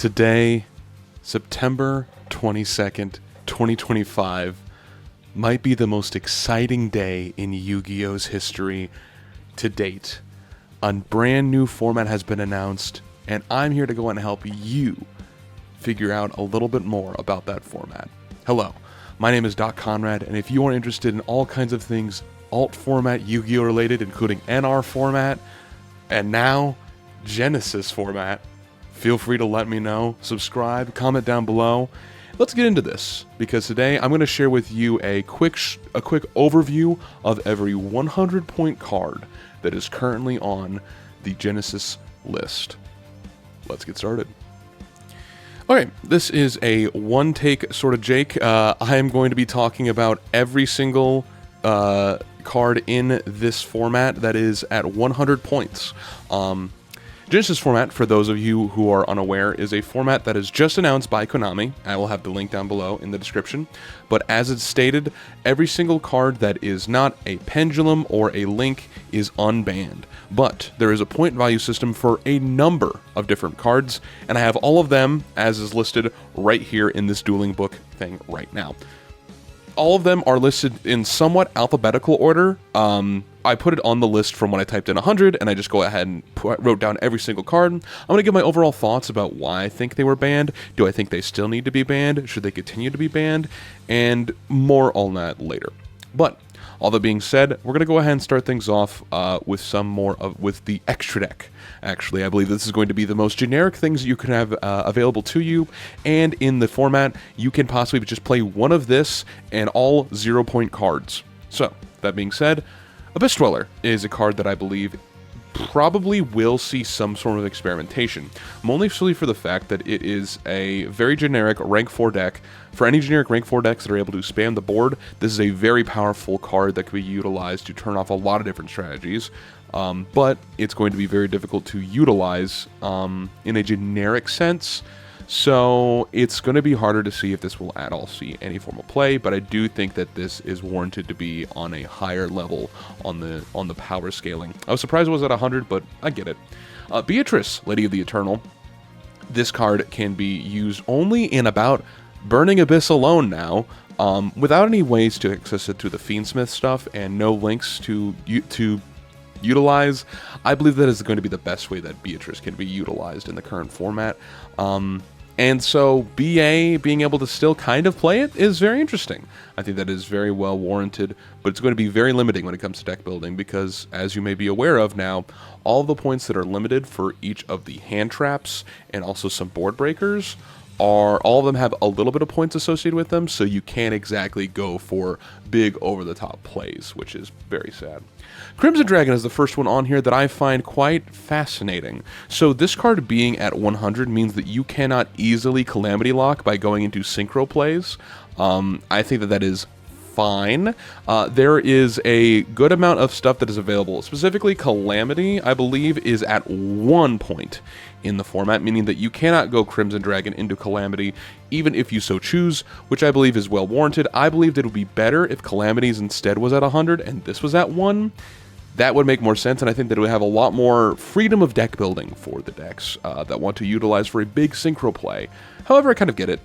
Today, September 22nd, 2025, might be the most exciting day in Yu-Gi-Oh's history to date. A brand new format has been announced, and I'm here to go and help you figure out a little bit more about that format. Hello, my name is Doc Conrad, and if you are interested in all kinds of things alt format Yu-Gi-Oh related, including NR format, and now GENESYS format, feel free to let me know, subscribe, comment down below. Let's get into this, because today I'm going to share with you a quick overview of every 100-point card that is currently on the GENESYS list. Let's get started. Okay, this is a one-take sort of Jake. I am going to be talking about every single card in this format that is at 100 points. GENESYS format, for those of you who are unaware, is a format that is just announced by Konami. I will have the link down below in the description. But as it's stated, every single card that is not a pendulum or a link is unbanned. But there is a point value system for a number of different cards, and I have all of them as is listed right here in this dueling book thing right now. All of them are listed in somewhat alphabetical order. I put it on the list from when I typed in 100, and I just go ahead and wrote down every single card. I'm going to give my overall thoughts about why I think they were banned. Do I think they still need to be banned? Should they continue to be banned? And more on that later. But all that being said, we're going to go ahead and start things off with some more with the extra deck. Actually, I believe this is going to be the most generic things you can have available to you, and in the format, you can possibly just play one of this and all 0-point cards. So, that being said, Abyss Dweller is a card that I believe probably will see some sort of experimentation, mostly for the fact that it is a very generic rank 4 deck. For any generic rank 4 decks that are able to spam the board, this is a very powerful card that can be utilized to turn off a lot of different strategies, but it's going to be very difficult to utilize in a generic sense. So it's going to be harder to see if this will at all see any form of play, but I do think that this is warranted to be on a higher level on the power scaling. I was surprised it was at 100, but I get it. Beatrice, Lady of the Eternal. This card can be used only in about Burning Abyss alone now, without any ways to access it to the Fiendsmith stuff and no links to utilize. I believe that is going to be the best way that Beatrice can be utilized in the current format. And so BA being able to still kind of play it is very interesting. I think that is very well warranted, but it's going to be very limiting when it comes to deck building because, as you may be aware of now, all the points that are limited for each of the hand traps and also some board breakers all of them have a little bit of points associated with them, so you can't exactly go for big over-the-top plays, which is very sad. Crimson Dragon is the first one on here that I find quite fascinating. So this card being at 100 means that you cannot easily Calamity Lock by going into synchro plays. I think that is fine. There is a good amount of stuff that is available. Specifically, Calamity, I believe, is at 1 point in the format, meaning that you cannot go Crimson Dragon into Calamity, even if you so choose, which I believe is well warranted. I believe that it would be better if Calamities instead was at 100 and this was at 1. That would make more sense, and I think that it would have a lot more freedom of deck building for the decks that want to utilize for a big synchro play. However, I kind of get it.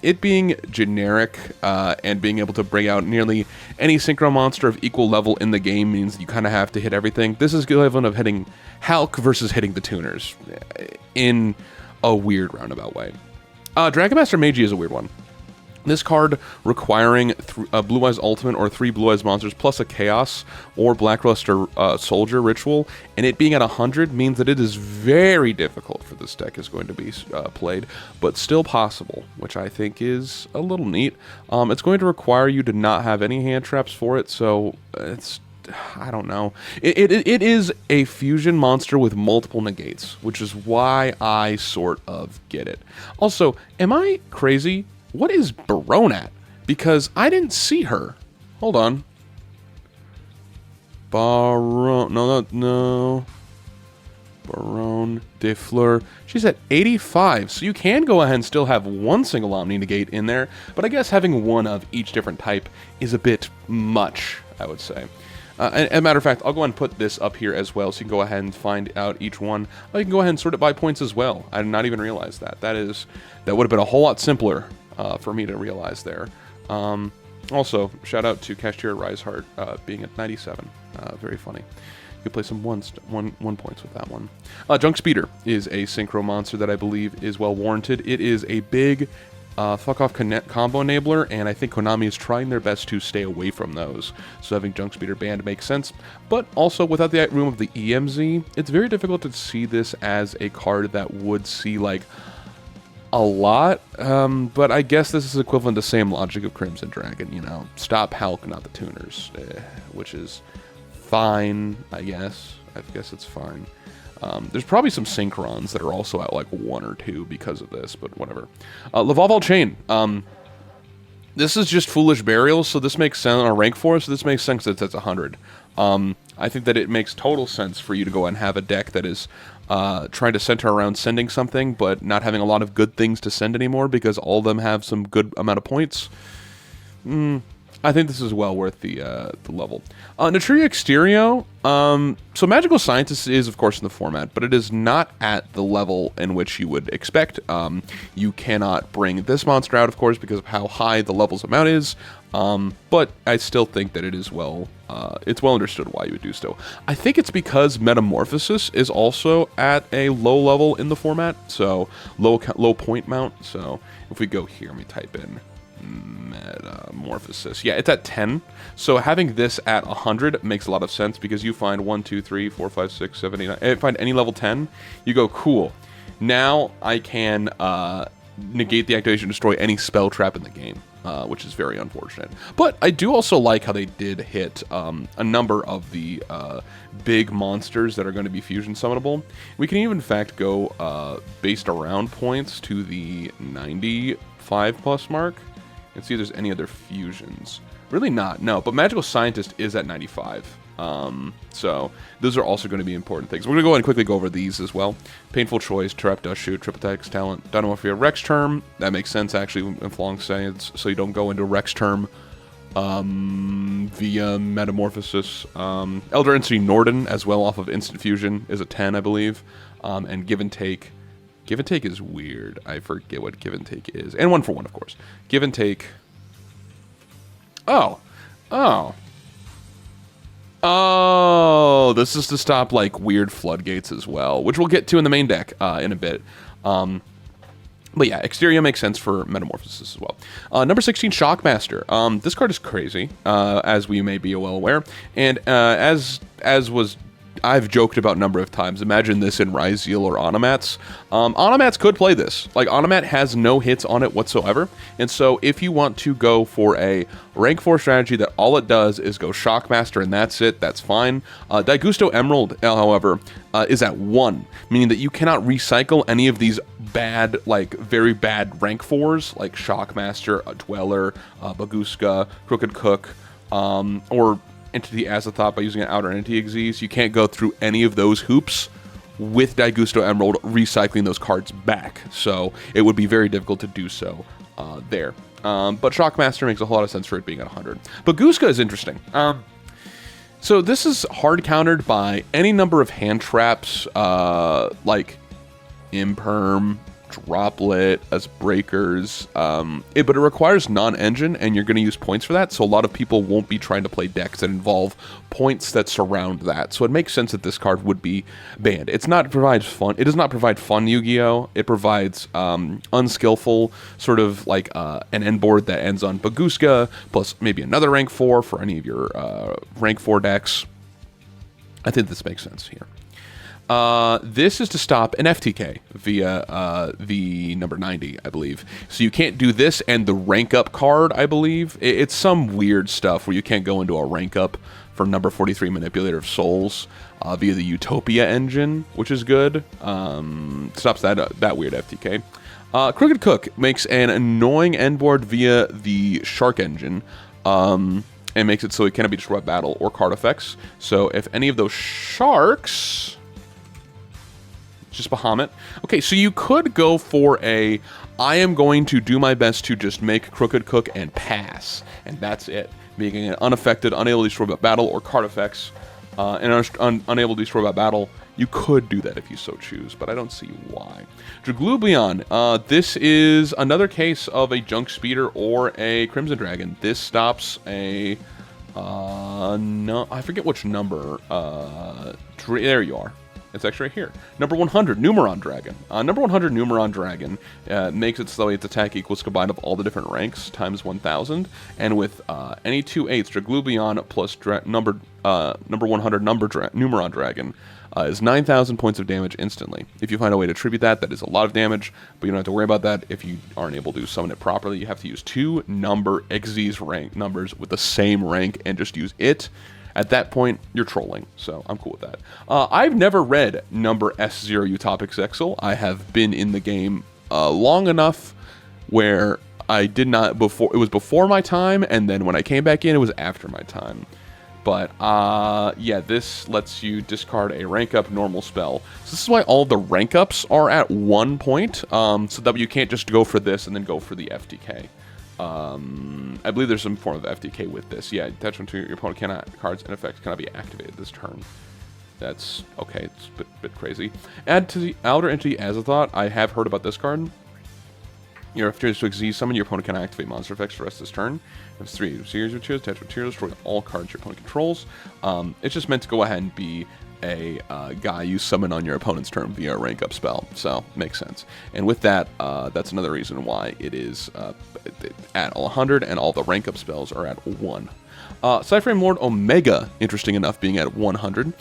It being generic and being able to bring out nearly any synchro monster of equal level in the game means you kind of have to hit everything. This is the equivalent of hitting Hulk versus hitting the tuners in a weird roundabout way. Dragon Master Magi is a weird one. This card requiring a Blue Eyes Ultimate or 3 Blue Eyes monsters plus a Chaos or Blackluster Soldier ritual, and it being at 100 means that it is very difficult for this deck is going to be played, but still possible, which I think is a little neat. It's going to require you to not have any hand traps for it, so it's... I don't know. It is a fusion monster with multiple negates, which is why I sort of get it. Also, am I crazy? What is Barone at? Because I didn't see her. Hold on. Barone. No. Barone de Fleur. She's at 85. So you can go ahead and still have one single Omni negate in there. But I guess having one of each different type is a bit much, I would say. As a matter of fact, I'll go ahead and put this up here as well, so you can go ahead and find out each one. Oh, you can go ahead and sort it by points as well. I did not even realize that. That would have been a whole lot simpler for me to realize there. Also, shout out to Cashier Riseheart being at 97. Very funny. You could play some one points with that one. Junk Speeder is a synchro monster that I believe is well warranted. It is a big fuck off combo enabler, and I think Konami is trying their best to stay away from those. So having Junk Speeder banned makes sense. But also, without the room of the EMZ, it's very difficult to see this as a card that would see like a lot. But I guess this is equivalent to the same logic of Crimson Dragon. You know, stop Hulk, not the tuners, which is fine, I guess. I guess it's fine. There's probably some Synchrons that are also at like 1 or 2 because of this, but whatever. Lavalval Chain. This is just Foolish Burial, so this makes sense on a rank 4, so this makes sense that it's 100. I think that it makes total sense for you to go and have a deck that is trying to center around sending something, but not having a lot of good things to send anymore because all of them have some good amount of points. I think this is well worth the level. Natria Exterio. So Magical Scientist is, of course, in the format, but it is not at the level in which you would expect. You cannot bring this monster out, of course, because of how high the level's amount is. But I still think that it is it's well understood why you would do so. I think it's because Metamorphosis is also at a low level in the format, so low point mount. So if we go here, let me type in Metamorphosis. Yeah, it's at 10. So having this at 100 makes a lot of sense because you find 1, 2, 3, 4, 5, 6, 7, 8, 9. If you find any level 10, you go, cool. Now I can negate the activation, destroy any spell trap in the game, which is very unfortunate. But I do also like how they did hit a number of the big monsters that are going to be fusion summonable. We can even, in fact, go based around points to the 95 plus mark. And see if there's any other fusions. Really not, no. But Magical Scientist is at 95. So those are also going to be important things. We're going to go ahead and quickly go over these as well. Painful Choice, Trap Dust Shoot, Triple Attacks Talent, Dynamorphia, Rex Term. That makes sense, actually, in Flong Science, so you don't go into Rex Term via Metamorphosis. Elder Entity Norden, as well, off of Instant Fusion, is a 10, I believe. And Give and Take. Give and Take is weird. I forget what Give and Take is. And 1 for 1, of course. Give and Take. Oh, this is to stop, like, weird floodgates as well, which we'll get to in the main deck in a bit. But yeah, Exterior makes sense for Metamorphosis as well. Number 16, Shockmaster. This card is crazy, as we may be well aware. And as was I've joked about a number of times. Imagine this in Ryzeal or Onomats. Onomats could play this. Like, Onomat has no hits on it whatsoever. And so if you want to go for a rank 4 strategy that all it does is go Shockmaster and that's it, that's fine. Daigusto Emerald, however, is at 1, meaning that you cannot recycle any of these bad, like, very bad rank 4s, like Shockmaster, Dweller, Baguska, Crooked Cook, or Entity Azathoth by using an outer entity exes. You can't go through any of those hoops with Daigusto Emerald recycling those cards back. So it would be very difficult to do so there. But Shockmaster makes a whole lot of sense for it being at 100. But Baguska is interesting. So this is hard countered by any number of hand traps, like Imperm, Droplet, as breakers, but it requires non-engine, and you're going to use points for that, so a lot of people won't be trying to play decks that involve points that surround that, so it makes sense that this card would be banned. It does not provide fun Yu-Gi-Oh! It provides unskillful, sort of like an end board that ends on Baguska, plus maybe another rank 4 for any of your rank 4 decks. I think this makes sense here. This is to stop an FTK via the number 90, I believe. So you can't do this and the rank up card, I believe. It's some weird stuff where you can't go into a rank up for number 43 Manipulator of Souls via the Utopia engine, which is good. Stops that weird FTK. Crooked Cook makes an annoying end board via the Shark engine. And makes it so it cannot be destroyed by battle or card effects. So if any of those sharks... just Bahamut. Okay, so you could go for I am going to do my best to just make Crooked Cook and pass, and that's it. making it unaffected, unable to destroy by battle or card effects, and unable to destroy by battle. You could do that if you so choose, but I don't see why. Draglubion, this is another case of a Junk Speeder or a Crimson Dragon. This stops a, no, I forget which number, there you are. It's actually right here. Number 100, Numeron Dragon. Number 100, Numeron Dragon makes it so its attack equals combined of all the different ranks times 1,000. And with any 2 8s, Draglubion plus number 100 Numeron Dragon is 9,000 points of damage instantly. If you find a way to tribute that, that is a lot of damage, but you don't have to worry about that if you aren't able to summon it properly. You have to use 2 number Xyz rank numbers with the same rank and just use it. At that point, you're trolling, so I'm cool with that. I've never read number S0 Utopic Zexal. I have been in the game long enough where I did not before. It was before my time, and then when I came back in, it was after my time. But yeah, this lets you discard a rank up normal spell. So this is why all the rank ups are at 1 point, so that you can't just go for this and then go for the FTK. I believe there's some form of FTK with this. Yeah, attachment to your opponent cards and effects cannot be activated this turn. That's okay. It's a bit crazy. Add to the Outer Entity Azathoth. I have heard about this card. Your after to Xyz summon, your opponent can activate monster effects for the rest of this turn. It's 3 series of attach materials, destroy all cards your opponent controls. It's just meant to go ahead and be a guy you summon on your opponent's turn via a rank up spell, so makes sense. And with that, that's another reason why it is at 100 and all the rank up spells are at 1. Cyframe Lord Omega, interesting enough, being at 100.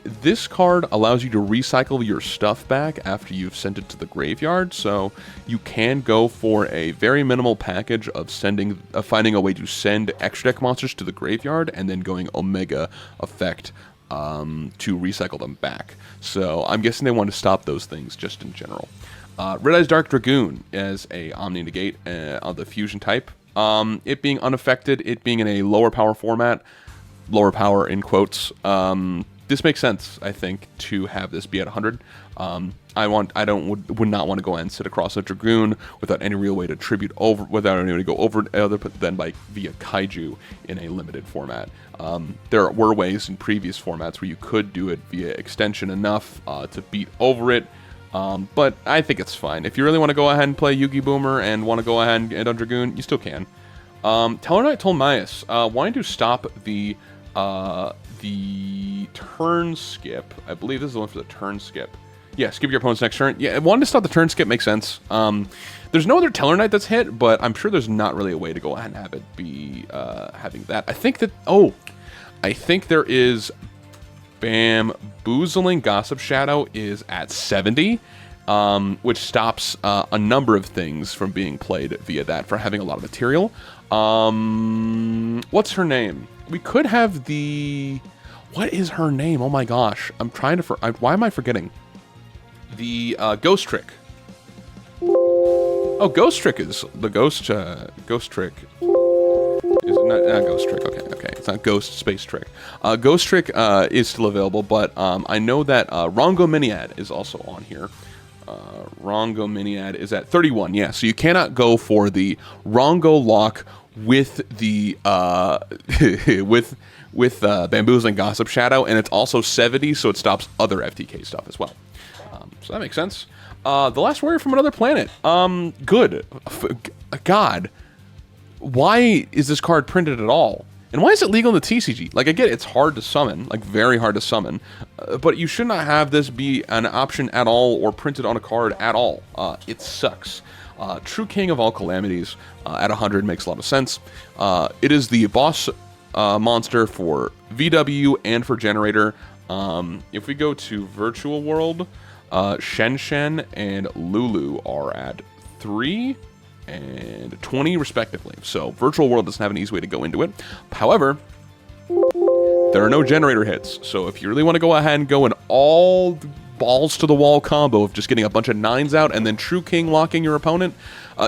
This card allows you to recycle your stuff back after you've sent it to the graveyard, so you can go for a very minimal package of finding a way to send extra deck monsters to the graveyard and then going Omega effect to recycle them back. So I'm guessing they want to stop those things just in general. Red Eyes Dark Dragoon as a Omni Negate of the fusion type. It being unaffected, it being in a lower power format, lower power in quotes, this makes sense, I think, to have this be at 100. I would not want to go and sit across a Dragoon without any real way to tribute over, without any way to go over other than by via Kaiju in a limited format. There were ways in previous formats where you could do it via extension enough to beat over it, but I think it's fine. If you really want to go ahead and play Yugi Boomer and want to go ahead and end on Dragoon, you still can. Tellarknight Tolmaeus, wanting to stop the turn skip. I believe this is the one for the turn skip. Yeah, skip your opponent's next turn. Yeah, wanting to stop the turn skip makes sense. There's no other Tellarknight that's hit, but I'm sure there's not really a way to go ahead and have it be having that. I think that, I think there is Bamboozling Gossip Shadow is at 70, which stops a number of things from being played via that for having a lot of material. What's her name? We could have the... What is her name? Oh my gosh. I'm trying to... why am I forgetting? The Ghost Trick. Oh, Ghost Trick is... The Ghost Trick... Is not Ghost Trick. Okay. It's not Ghost Space Trick. Ghost Trick is still available, but I know that Rongo Miniad is also on here. Rongo Miniad is at 31. Yeah, so you cannot go for the Rongo lock with the with Bamboozling Gossip Shadow, and it's also 70, so it stops other FTK stuff as well. So that makes sense. The Last Warrior from Another Planet. Good. God. Why is this card printed at all? And why is it legal in the TCG? Like, I get it's hard to summon, like very hard to summon, but you should not have this be an option at all or printed on a card at all. It sucks. True King of All Calamities at 100 makes a lot of sense. It is the boss monster for VW and for Generator. If we go to Virtual World, Shen Shen and Lulu are at 3 and 20 respectively. So Virtual World doesn't have an easy way to go into it. However, there are no Generator hits. So if you really want to go ahead and go an all balls to the wall combo of just getting a bunch of 9s out and then True King locking your opponent,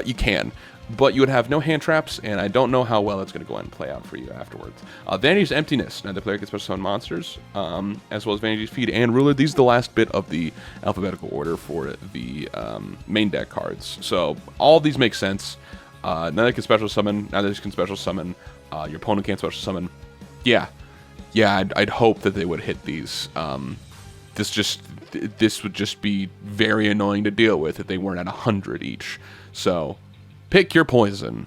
you can. But you would have no hand traps, and I don't know how well it's going to go ahead and play out for you afterwards. Vanity's Emptiness. Now the player can special summon monsters, as well as Vanity's Feed and Ruler. These are the last bit of the alphabetical order for the main deck cards. So all of these make sense. Neither can special summon, neither can special summon. Your opponent can't special summon. Yeah, I'd hope that they would hit these. This would just be very annoying to deal with if they weren't at 100 each. So pick your poison,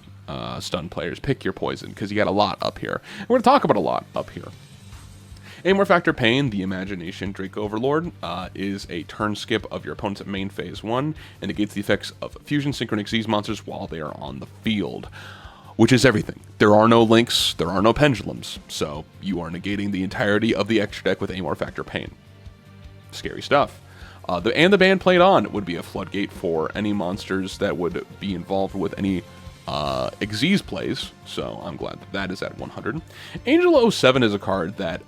stun players. Pick your poison, because you got a lot up here. And we're going to talk about a lot up here. Amor Factor Pain, the Imagination Drake Overlord, is a turn skip of your opponent's main phase 1 and negates the effects of Fusion Synchro Xyz monsters while they are on the field, which is everything. There are no links, there are no pendulums, so you are negating the entirety of the extra deck with Amor Factor Pain. Scary stuff. The band played on would be a floodgate for any monsters that would be involved with any Xyz plays, so I'm glad that is at 100. Angel 07 is a card that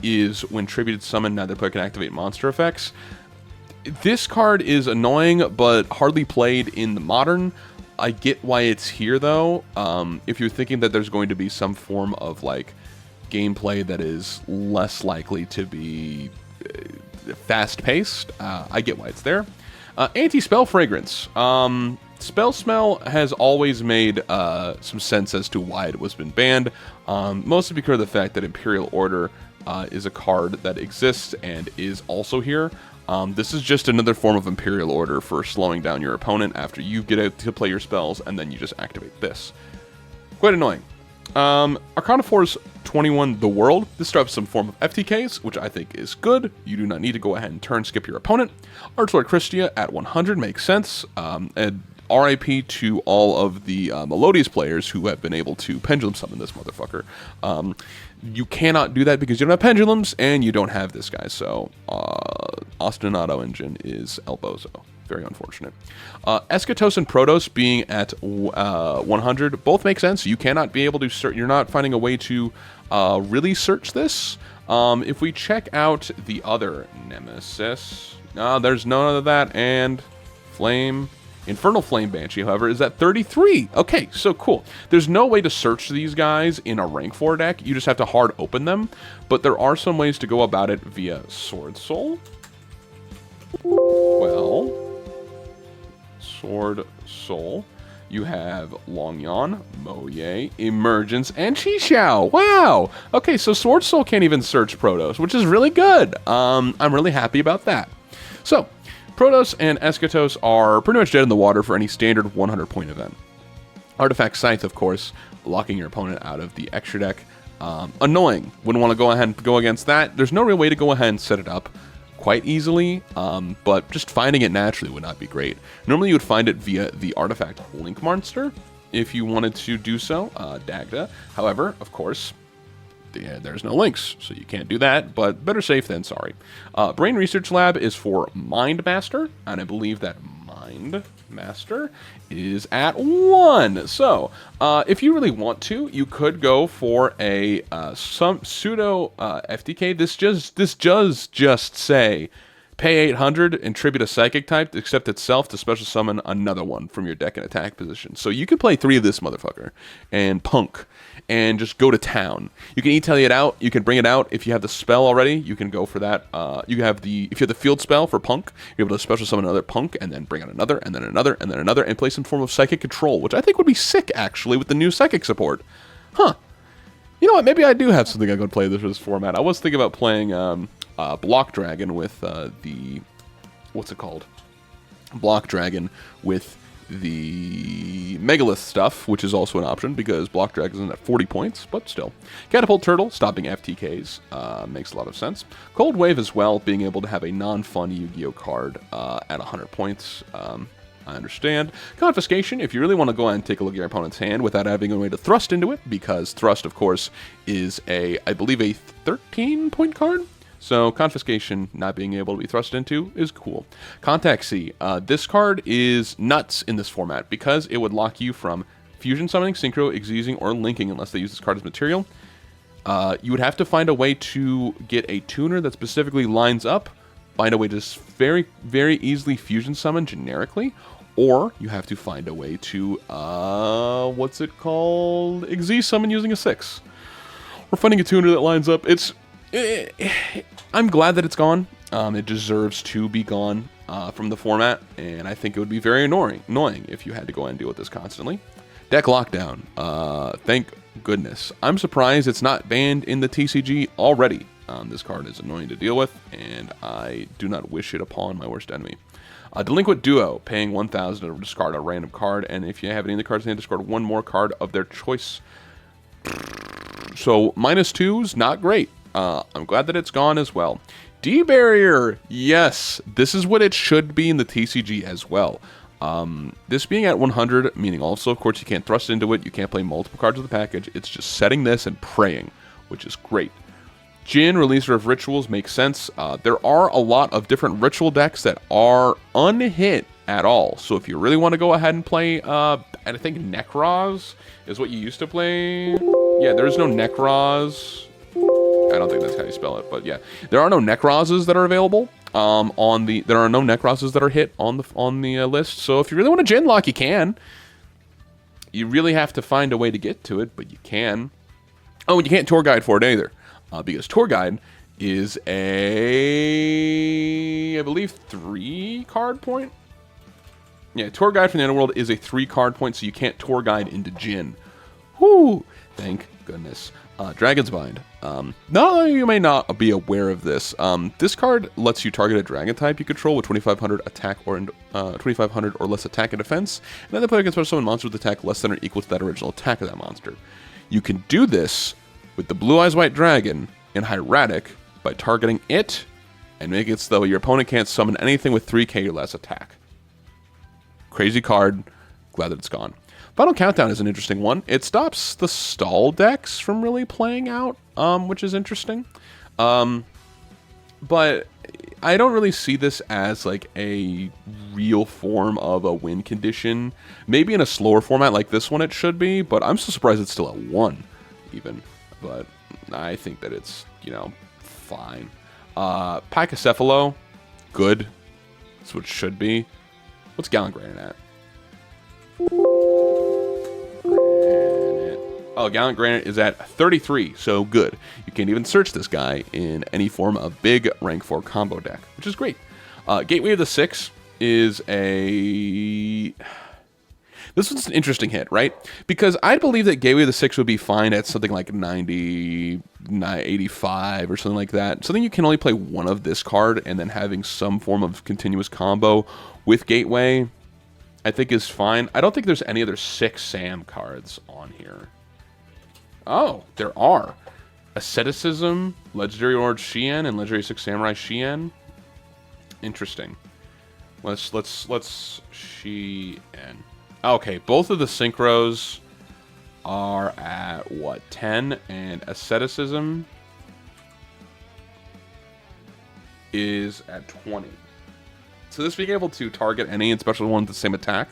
is, when tributed summoned, neither player can activate monster effects. This card is annoying, but hardly played in the Modern. I get why it's here, though. If you're thinking that there's going to be some form of, like, gameplay that is less likely to be fast-paced, I get why it's there. Anti-Spell Fragrance. Spell Smell has always made some sense as to why it was been banned, mostly because of the fact that Imperial Order is a card that exists and is also here. This is just another form of Imperial Order for slowing down your opponent after you get out to play your spells, and then you just activate this. Quite annoying. Arcana Force 21, The World. This drives some form of FTKs, which I think is good. You do not need to go ahead and turn skip your opponent. Archlord Christia at 100 makes sense. And RIP to all of the Melodious players who have been able to pendulum summon this motherfucker. You cannot do that because you don't have pendulums, and you don't have this guy, so Ostinato Engine is El Bozo. Very unfortunate. Eschatos and Protos being at 100 both make sense. You cannot be able to search. You're not finding a way to really search this. If we check out the other Nemesis, there's none of that, and Flame. Infernal Flame Banshee, however, is at 33. Okay, so cool. There's no way to search these guys in a rank 4 deck. You just have to hard open them. But there are some ways to go about it via Sword Soul. Well, Sword Soul. You have Longyan, Moye, Emergence, and Chixiao. Wow! Okay, so Sword Soul can't even search Protos, which is really good. I'm really happy about that. So, Protos and Eschatos are pretty much dead in the water for any standard 100-point event. Artifact Scythe, of course, locking your opponent out of the extra deck. Annoying. Wouldn't want to go ahead and go against that. There's no real way to go ahead and set it up quite easily, but just finding it naturally would not be great. Normally you would find it via the Artifact Link Monster, if you wanted to do so, Dagda. However, of course, there's no links, so you can't do that, but better safe than sorry. Brain Research Lab is for Mind Master, and I believe that Mind Master is at 1. So, if you really want to, you could go for a some pseudo FTK. This does just say pay 800 and tribute a Psychic type, except itself to special summon another one from your deck in attack position. So you can play 3 of this motherfucker and punk and just go to town. You can E-Tally it out. You can bring it out. If you have the spell already, you can go for that. If you have the field spell for punk, you're able to special summon another punk and then bring out another and then another and then another and play some form of Psychic Control, which I think would be sick, actually, with the new Psychic support. Huh. You know what? Maybe I do have something I could play this for this format. I was thinking about playing Block Dragon with the... What's it called? Block Dragon with the Megalith stuff, which is also an option because Block Dragon isn't at 40 points, but still. Catapult Turtle, stopping FTKs, makes a lot of sense. Cold Wave as well, being able to have a non-fun Yu-Gi-Oh card at 100 points. I understand. Confiscation, if you really want to go ahead and take a look at your opponent's hand without having a way to thrust into it, because Thrust, of course, is I believe a 13-point card. So Confiscation not being able to be thrust into is cool. Contact C. This card is nuts in this format because it would lock you from fusion summoning, synchro, exusing, or linking unless they use this card as material. You would have to find a way to get a tuner that specifically lines up, find a way to just very, very easily fusion summon generically, or you have to find a way to, what's it called? Exuse summon using a 6. Or finding a tuner that lines up. I'm glad that it's gone. It deserves to be gone from the format, and I think it would be very annoying if you had to go and deal with this constantly. Deck Lockdown. Thank goodness. I'm surprised it's not banned in the TCG already. This card is annoying to deal with, and I do not wish it upon my worst enemy. Delinquent Duo, paying 1,000 to discard a random card, and if you have any of the cards, they discard one more card of their choice. So, -2's not great. I'm glad that it's gone as well. D-Barrier, yes, this is what it should be in the TCG as well. This being at 100, meaning also, of course, you can't thrust into it, you can't play multiple cards of the package, it's just setting this and praying, which is great. Jin, Releaser of Rituals, makes sense. There are a lot of different ritual decks that are unhit at all, so if you really want to go ahead and play, and I think Nekroz is what you used to play. Yeah, there's no Nekroz. I don't think that's how you spell it, but yeah, there are no Nekrozes that are available. There are no Nekrozes that are hit on the list. So if you really want to Genlock, you can. You really have to find a way to get to it, but you can. Oh, and you can't tour guide for it either, because tour guide is I believe 3 card point. Yeah, tour guide from the Underworld is a 3 card point, so you can't tour guide into Jin. Whoo! Thank goodness. Dragon's Bind. No, you may not be aware of this. This card lets you target a dragon type you control with 2,500 attack or 2,500 or less attack and defense, and then the player can special summon monsters with attack less than or equal to that original attack of that monster. You can do this with the Blue Eyes White Dragon in Hieratic by targeting it and make it so that your opponent can't summon anything with 3k or less attack. Crazy card. Glad that it's gone. Final Countdown is an interesting one. It stops the stall decks from really playing out, which is interesting. But I don't really see this as like a real form of a win condition. Maybe in a slower format like this one it should be, but I'm so surprised it's still at 1 even. But I think that it's, you know, fine. Pachycephalo, good. That's what it should be. What's Gallant Granite at? Oh, Gallant Granite is at 33, so good. You can't even search this guy in any form of big rank 4 combo deck, which is great. Gateway of the Six is a... This one's an interesting hit, right? Because I believe that Gateway of the Six would be fine at something like 90, 85, or something like that. Something you can only play one of this card, and then having some form of continuous combo with Gateway, I think is fine. I don't think there's any other 6 Sam cards on here. Oh, there are. Asceticism, Legendary Lord Shien, and Legendary 6 Samurai Shien. Interesting. Let's Shien. Okay, both of the synchros are at what, 10, and Asceticism is at 20. So this being able to target any, especially one with the same attack,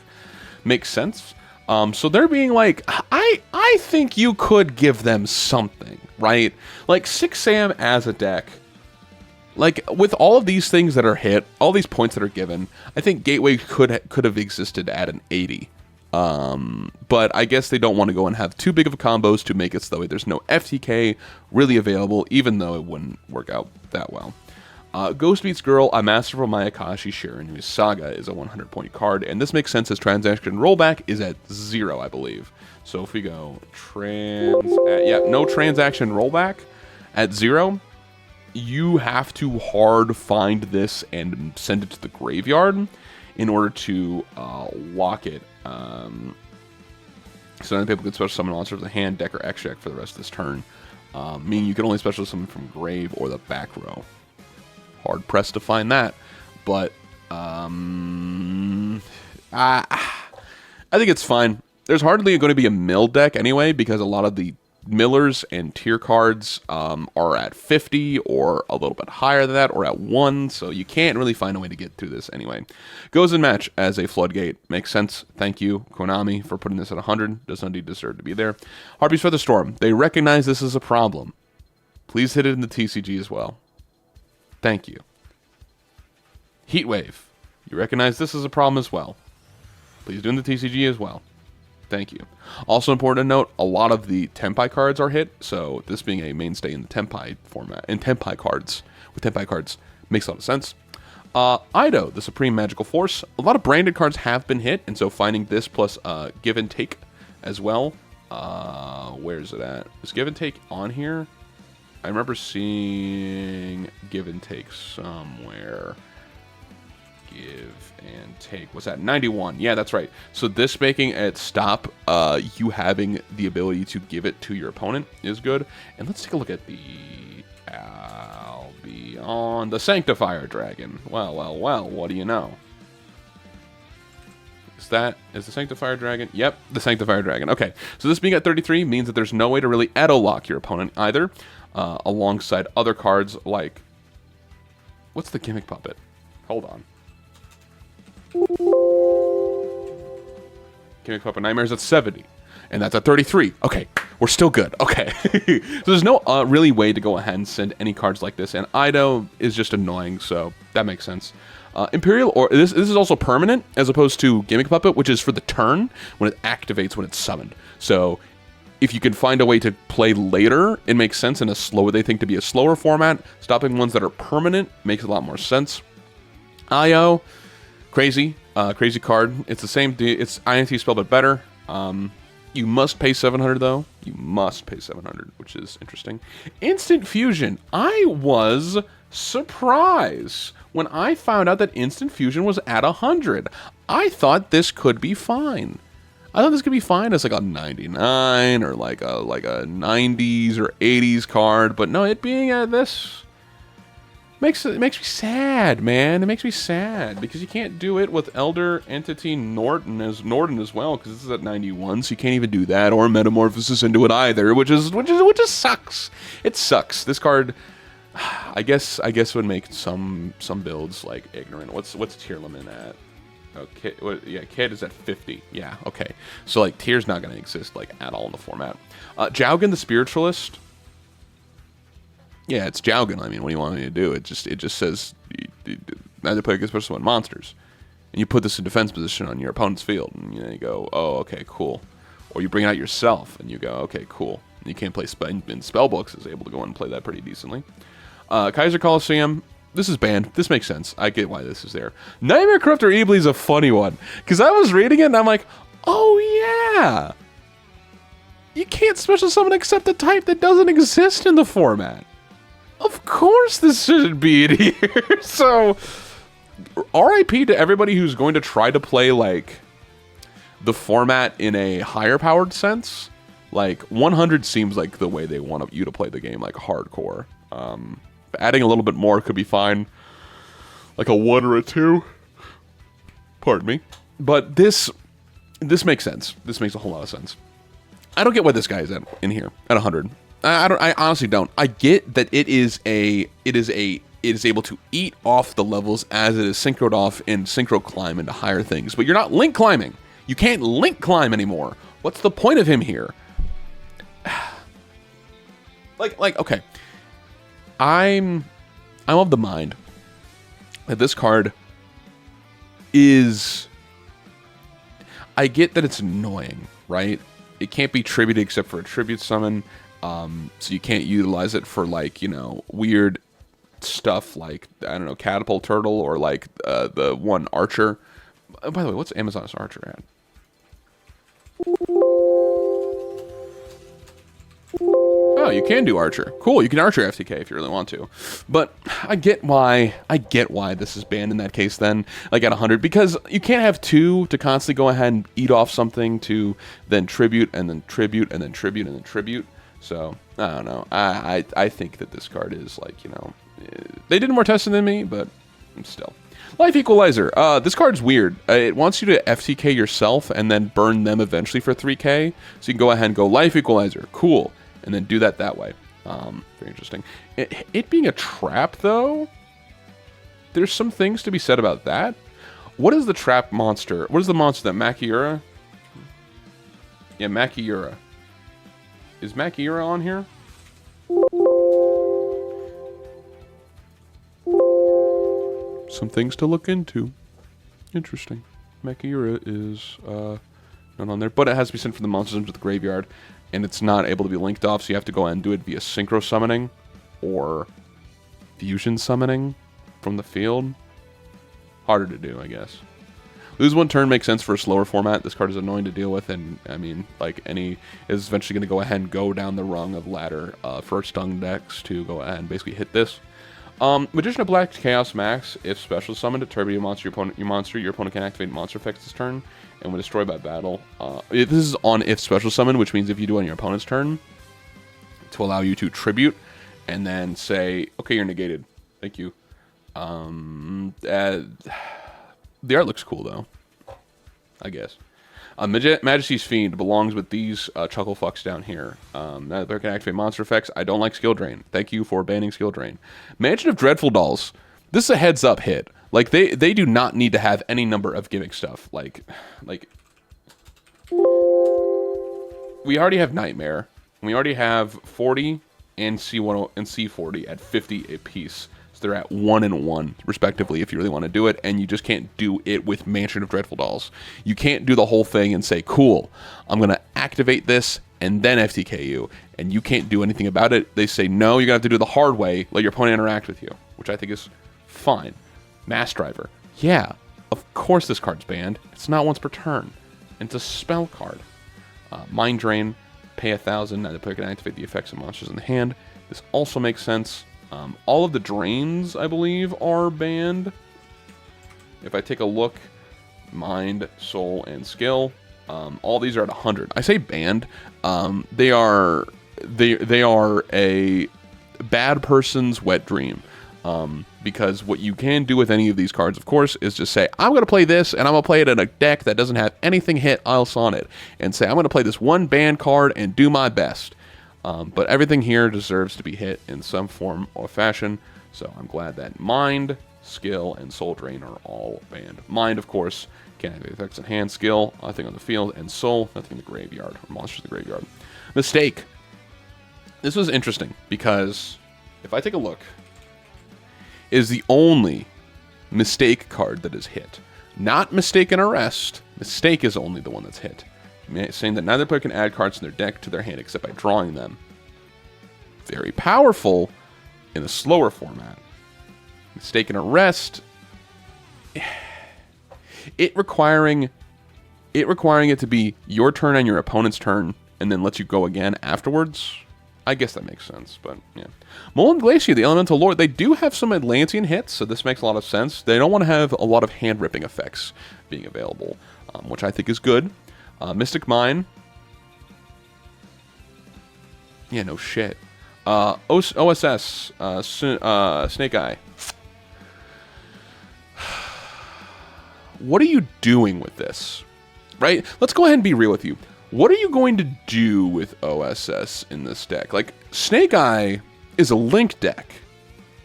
makes sense. So they're being like, I think you could give them something, right? Like 6 Sam as a deck. Like with all of these things that are hit, all these points that are given, I think Gateway could have existed at an 80. But I guess they don't want to go and have too big of a combos to make it so that way there's no FTK really available, even though it wouldn't work out that well. Ghost Beats Girl, a Masterful Mayakashi Shirin, whose Saga is a 100-point card, and this makes sense as transaction rollback is at 0, I believe. So if we go no transaction rollback at 0, you have to hard find this and send it to the graveyard in order to lock it. So then people can special summon monsters with a hand, deck, or extra deck for the rest of this turn. Meaning you can only special summon from grave or the back row. Hard pressed to find that, but I think it's fine. There's hardly going to be a mill deck anyway, because a lot of the millers and tier cards are at 50 or a little bit higher than that, or at 1, so you can't really find a way to get through this anyway. Goes in match as a floodgate. Makes sense. Thank you, Konami, for putting this at 100. Does indeed deserve to be there. Harpies for the Storm. They recognize this as a problem. Please hit it in the TCG as well. Thank you. Heatwave. You recognize this as a problem as well. Please do in the TCG as well. Thank you. Also important to note, a lot of the Tenpai cards are hit, so this being a mainstay in the Tenpai format, in Tenpai cards, with Tenpai cards, makes a lot of sense. Ido, the Supreme Magical Force. A lot of branded cards have been hit, and so finding this plus Give and Take as well. Where is it at? Is Give and Take on here? I remember seeing Give and Take somewhere. Give and Take. What's that? 91. Yeah, that's right. So this making it stop you having the ability to give it to your opponent is good. And let's take a look at the Albion, the Sanctifier Dragon. Well, what do you know? Is the Sanctifier Dragon? Yep, the Sanctifier Dragon. Okay, so this being at 33 means that there's no way to really auto-lock your opponent either, alongside other cards like... What's the Gimmick Puppet? Hold on. Gimmick Puppet Nightmares at 70. And that's at 33. Okay, we're still good. Okay. So there's no really way to go ahead and send any cards like this. And Ido is just annoying, so that makes sense. Imperial, or this is also permanent, as opposed to Gimmick Puppet, which is for the turn, when it activates when it's summoned. So if you can find a way to play later, it makes sense in a slower, they think to be a slower format. Stopping ones that are permanent makes a lot more sense. Io, crazy card. It's the same, it's INT spell, but better. You must pay 700 though. You must pay 700, which is interesting. Instant Fusion. I was surprised when I found out that Instant Fusion was at 100. I thought this could be fine. I thought this could be fine as like a 99 or like a 90s or 80s card, but no, it being at this it makes me sad, man. It makes me sad because you can't do it with Elder Entity Norton as well, because this is at 91, so you can't even do that or Metamorphosis into it either, which is sucks. It sucks. This card, I guess would make some builds like ignorant. What's Tearlaman at? Okay, yeah, Kid is at 50. Yeah, okay. So like Tier's not gonna exist like at all in the format. Jaugen the Spiritualist. Yeah, it's Jaugen. I mean, what do you want me to do? It just says neither play against special summon monsters, and you put this in defense position on your opponent's field, and you go, oh, okay, cool. Or you bring it out yourself, and you go, okay, cool. And you can't play in spellbooks, is able to go and play that pretty decently. Kaiser Coliseum. This is banned. This makes sense. I get why this is there. Nightmare Corruptor Eebly is a funny one, because I was reading it and I'm like, oh yeah, you can't special summon except the type that doesn't exist in the format. Of course this shouldn't be in here. So, RIP to everybody who's going to try to play, like, the format in a higher powered sense. Like, 100 seems like the way they want you to play the game, like, hardcore. Adding a little bit more could be fine. Like a 1 or a 2. Pardon me. But this makes sense. This makes a whole lot of sense. I don't get why this guy is in here at 100. I honestly don't. I get that it is able to eat off the levels as it is synchroed off and synchro climb into higher things. But you're not link climbing. You can't link climb anymore. What's the point of him here? like okay. I'm of the mind that this card is, I get that it's annoying, right? It can't be tributed except for a tribute summon. So you can't utilize it for, like, you know, weird stuff like, I don't know, Catapult Turtle or like the one Archer. By the way, what's Amazon's Archer at? Oh, you can do Archer. Cool, you can Archer FTK if you really want to. But I get why this is banned in that case then, like at 100, because you can't have two to constantly go ahead and eat off something to then tribute and then tribute and then tribute and then tribute. So, I don't know. I think that this card is, like, you know, they did more testing than me, but still. Life Equalizer. This card's weird. It wants you to FTK yourself and then burn them eventually for 3k. So you can go ahead and go Life Equalizer. Cool. And then do that way. Very interesting. It being a trap, though, there's some things to be said about that. What is the trap monster? What is the monster that Makiura? Yeah, Makiura. Is Makiura on here? Some things to look into. Interesting. Makiura is not on there, but it has to be sent from the monsters into the graveyard, and it's not able to be linked off, so you have to go ahead and do it via synchro summoning or fusion summoning from the field. Harder to do, I guess. Lose 1 turn makes sense for a slower format. This card is annoying to deal with, and I mean, like, is eventually going to go ahead and go down the rung of ladder for stung decks to go ahead and basically hit this. Magician of Black Chaos Max. If special summoned to tribute a monster, your opponent can activate monster effects this turn, and when destroyed by battle. This is on if special summon, which means if you do it on your opponent's turn, to allow you to tribute, and then say, okay, you're negated. Thank you. The art looks cool though, I guess. Majesty's Fiend belongs with these chuckle fucks down here. Now they can activate monster effects. I don't like skill drain. Thank you for banning skill drain. Mansion of Dreadful Dolls. This is a heads up hit. Like they do not need to have any number of gimmick stuff. Like we already have Nightmare. We already have 40 and C1 and C40 at 50 a piece. So they're at 1 and 1, respectively, if you really want to do it, and you just can't do it with Mansion of Dreadful Dolls. You can't do the whole thing and say, cool, I'm going to activate this and then FTK you, and you can't do anything about it. They say, no, you're going to have to do the hard way, let your opponent interact with you, which I think is fine. Mass Driver. Yeah, of course this card's banned. It's not once per turn. It's a spell card. Mind Drain, pay 1,000, now the player can activate the effects of monsters in the hand. This also makes sense. All of the drains, I believe, are banned. If I take a look, mind, soul, and skill, all these are at 100. I say banned. They are a bad person's wet dream. Because what you can do with any of these cards, of course, is just say, I'm going to play this, and I'm going to play it in a deck that doesn't have anything hit else on it. And say, I'm going to play this one banned card and do my best. But everything here deserves to be hit in some form or fashion, so I'm glad that Mind, Skill, and Soul Drain are all banned. Mind, of course, can't have effects in hand. Skill, nothing on the field, and Soul, nothing in the graveyard, or monsters in the graveyard. Mistake. This was interesting, because if I take a look, is the only Mistake card that is hit. Not Mistaken Arrest. Mistake is only the one that's hit. Saying that neither player can add cards in their deck to their hand except by drawing them. Very powerful in a slower format. Mistaken Arrest, it requiring it to be your turn and your opponent's turn, and then lets you go again afterwards. I guess that makes sense, but yeah. Molan Glacier, the Elemental Lord, they do have some Atlantean hits, so this makes a lot of sense. They don't want to have a lot of hand-ripping effects being available, which I think is good. Mystic Mine. Yeah, no shit. OSS. Snake Eye. What are you doing with this? Right? Let's go ahead and be real with you. What are you going to do with OSS in this deck? Like, Snake Eye is a Link deck.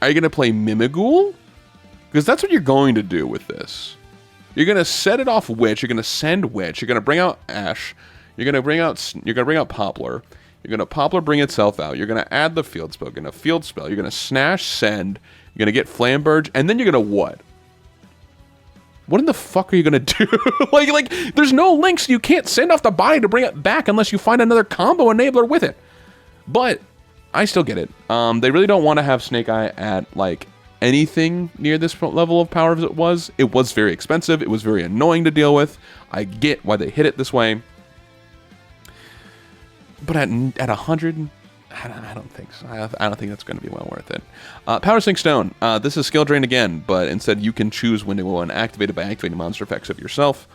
Are you going to play Mimighoul? Because that's what you're going to do with this. You're going to set it off Witch. You're going to send Witch. You're going to bring out Ash. You're going to bring out Poplar. You're going to Poplar bring itself out. You're going to add the field spell. You're going to field spell. You're going to Snash, send. You're going to get Flamberge. And then you're going to what? What in the fuck are you going to do? like, there's no links. You can't send off the body to bring it back unless you find another combo enabler with it. But I still get it. They really don't want to have Snake Eye at, like, anything near this level of power as it was. It was very expensive. It was very annoying to deal with. I get why they hit it this way. But at 100, I don't think so. I don't think that's going to be well worth it. Power Sink Stone. This is skill drain again, but instead you can choose when to go and activate it by activating monster effects of yourself.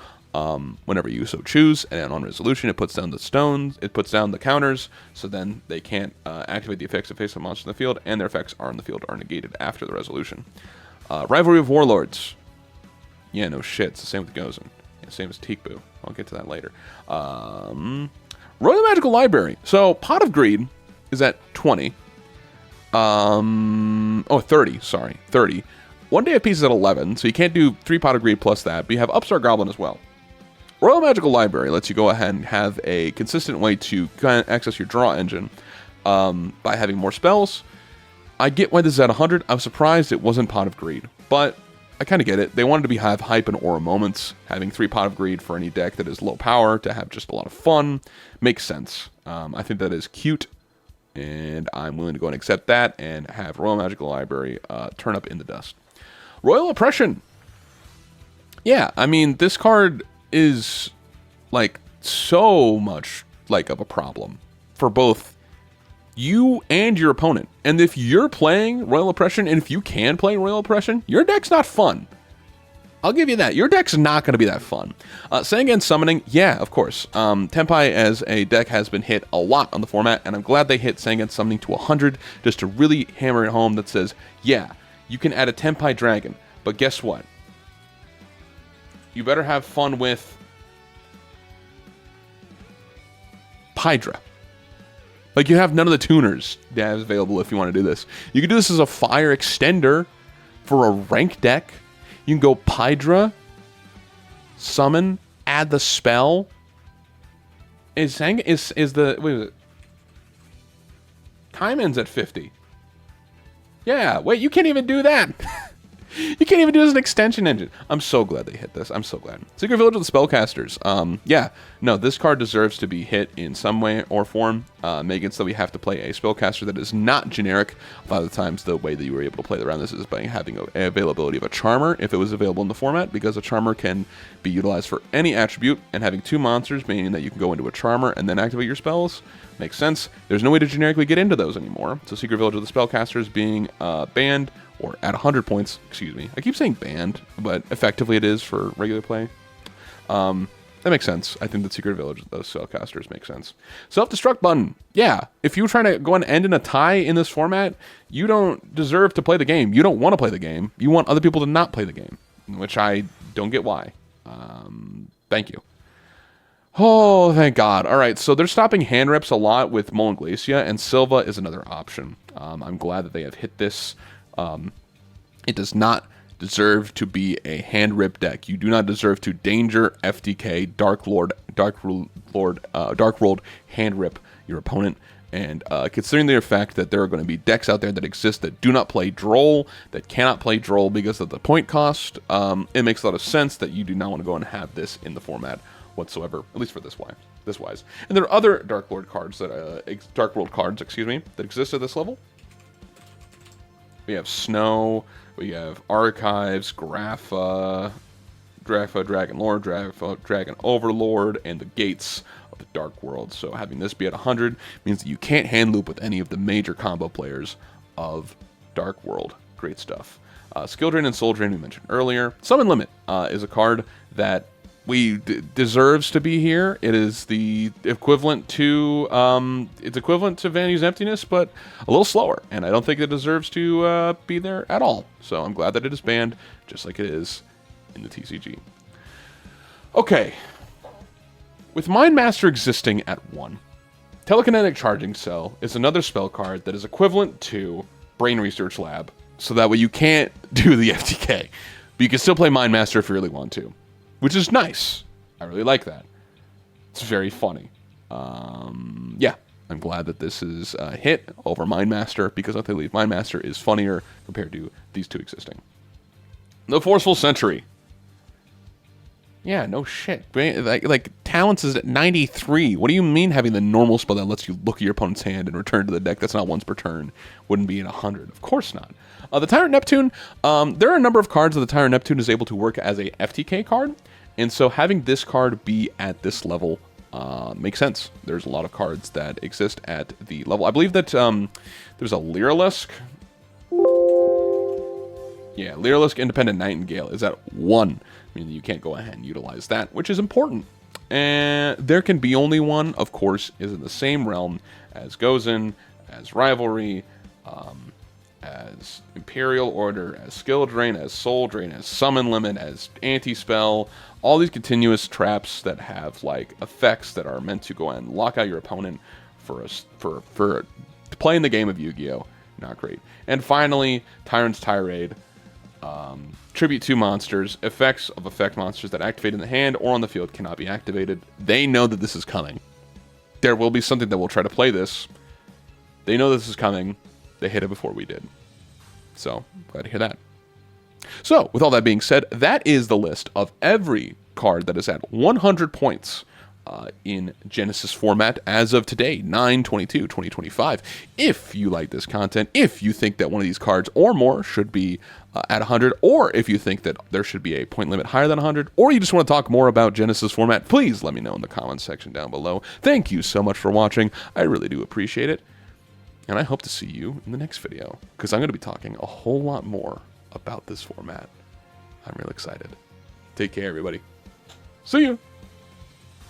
Whenever you so choose, and on resolution, it puts down the stones, it puts down the counters, so then they can't activate the effects of face-up monsters in the field, and their effects are in the field are negated after the resolution. Rivalry of Warlords. Yeah, no shit. It's the same with Gozen. Yeah, same as Teekboo. I'll get to that later. Royal Magical Library. So, Pot of Greed is at 20. 30. Sorry, 30. One Day of Peace is at 11, so you can't do 3 Pot of Greed plus that, but you have Upstart Goblin as well. Royal Magical Library lets you go ahead and have a consistent way to kind of access your draw engine by having more spells. I get why this is at 100. I'm surprised it wasn't Pot of Greed, but I kind of get it. They wanted to have hype and aura moments. Having 3 Pot of Greed for any deck that is low power to have just a lot of fun makes sense. I think that is cute, and I'm willing to go and accept that and have Royal Magical Library turn up in the dust. Royal Oppression. Yeah, I mean, this card is like so much like of a problem for both you and your opponent. And if you're playing Royal Oppression, and if you can play Royal Oppression, your deck's not fun. I'll give you that. Your deck's not going to be that fun. Saying against summoning, yeah, of course. Tenpai as a deck has been hit a lot on the format, and I'm glad they hit saying against summoning to 100 just to really hammer it home that says, yeah, you can add a Tenpai Dragon, but guess what? You better have fun with Hydra. Like, you have none of the tuners that is available if you want to do this. You can do this as a fire extender for a rank deck. You can go Hydra, summon, add the spell. Is the wait, is it? Time ends at 50. Yeah, wait, you can't even do that. You can't even do it as an extension engine. I'm so glad they hit this. I'm so glad. Secret Village of the Spellcasters. Yeah, no, this card deserves to be hit in some way or form. Making so we have to play a spellcaster that is not generic. A lot of the times, the way that you were able to play around this is by having an availability of a Charmer, if it was available in the format, because a Charmer can be utilized for any attribute, and having two monsters, meaning that you can go into a Charmer and then activate your spells, makes sense. There's no way to generically get into those anymore. So Secret Village of the Spellcasters being banned, or at 100 points, excuse me. I keep saying banned, but effectively it is for regular play. That makes sense. I think the Secret Village of those Spellcasters makes sense. Self-destruct button. Yeah, if you're trying to go and end in a tie in this format, you don't deserve to play the game. You don't want to play the game. You want other people to not play the game, which I don't get why. Thank you. Oh, thank God. All right, so they're stopping hand reps a lot with Mullen Glacia, and Silva is another option. I'm glad that they have hit this. It does not deserve to be a hand rip deck. You do not deserve to danger FTK Dark World hand rip your opponent. And considering the fact that there are going to be decks out there that exist that do not play Droll, that cannot play Droll because of the point cost, it makes a lot of sense that you do not want to go and have this in the format whatsoever, at least for this wise. And there are other Dark World cards that exist at this level. We have Snow, we have Archives, Grapha, Dragon Lord, Dragon Overlord, and the Gates of the Dark World. So having this be at 100 means that you can't hand loop with any of the major combo players of Dark World. Great stuff. Skill Drain and Soul Drain we mentioned earlier. Summon Limit is a card that deserves to be here. It is the equivalent to Vanity's Emptiness, but a little slower, and I don't think it deserves to be there at all. So I'm glad that it is banned, just like it is in the TCG. Okay, with Mind Master existing at 1, Telekinetic Charging Cell is another spell card that is equivalent to Brain Research Lab, so that way you can't do the FTK, but you can still play Mind Master if you really want to. Which is nice. I really like that. It's very funny. Yeah, I'm glad that this is hit over Mind Master, because I believe Mind Master is funnier compared to these two existing. The Forceful Sentry. Yeah, no shit. Like Talents is at 93. What do you mean having the normal spell that lets you look at your opponent's hand and return to the deck that's not once per turn wouldn't be at 100? Of course not. The Tyrant Neptune, there are a number of cards that the Tyrant Neptune is able to work as a FTK card, and so having this card be at this level makes sense. There's a lot of cards that exist at the level. I believe that there's a Lyrilusk. Yeah, Lyrilusk Independent Nightingale is at 1, meaning you can't go ahead and utilize that, which is important. And there can be only one, of course, is in the same realm as Gozen, as Rivalry, as Imperial Order, as Skill Drain, as Soul Drain, as Summon Limit, as Anti-Spell, all these continuous traps that have like effects that are meant to go and lock out your opponent for playing the game of Yu-Gi-Oh! Not great. And finally, Tyrant's Tirade. Tribute 2 monsters. Effects of effect monsters that activate in the hand or on the field cannot be activated. They know that this is coming. There will be something that will try to play this. They know this is coming. They hit it before we did. So, glad to hear that. So, with all that being said, that is the list of every card that is at 100 points in Genesis format as of today, 9/22/2025. If you like this content, if you think that one of these cards or more should be at 100, or if you think that there should be a point limit higher than 100, or you just want to talk more about Genesis format, please let me know in the comments section down below. Thank you so much for watching. I really do appreciate it. And I hope to see you in the next video, because I'm going to be talking a whole lot more about this format. I'm real excited. Take care, everybody. See ya!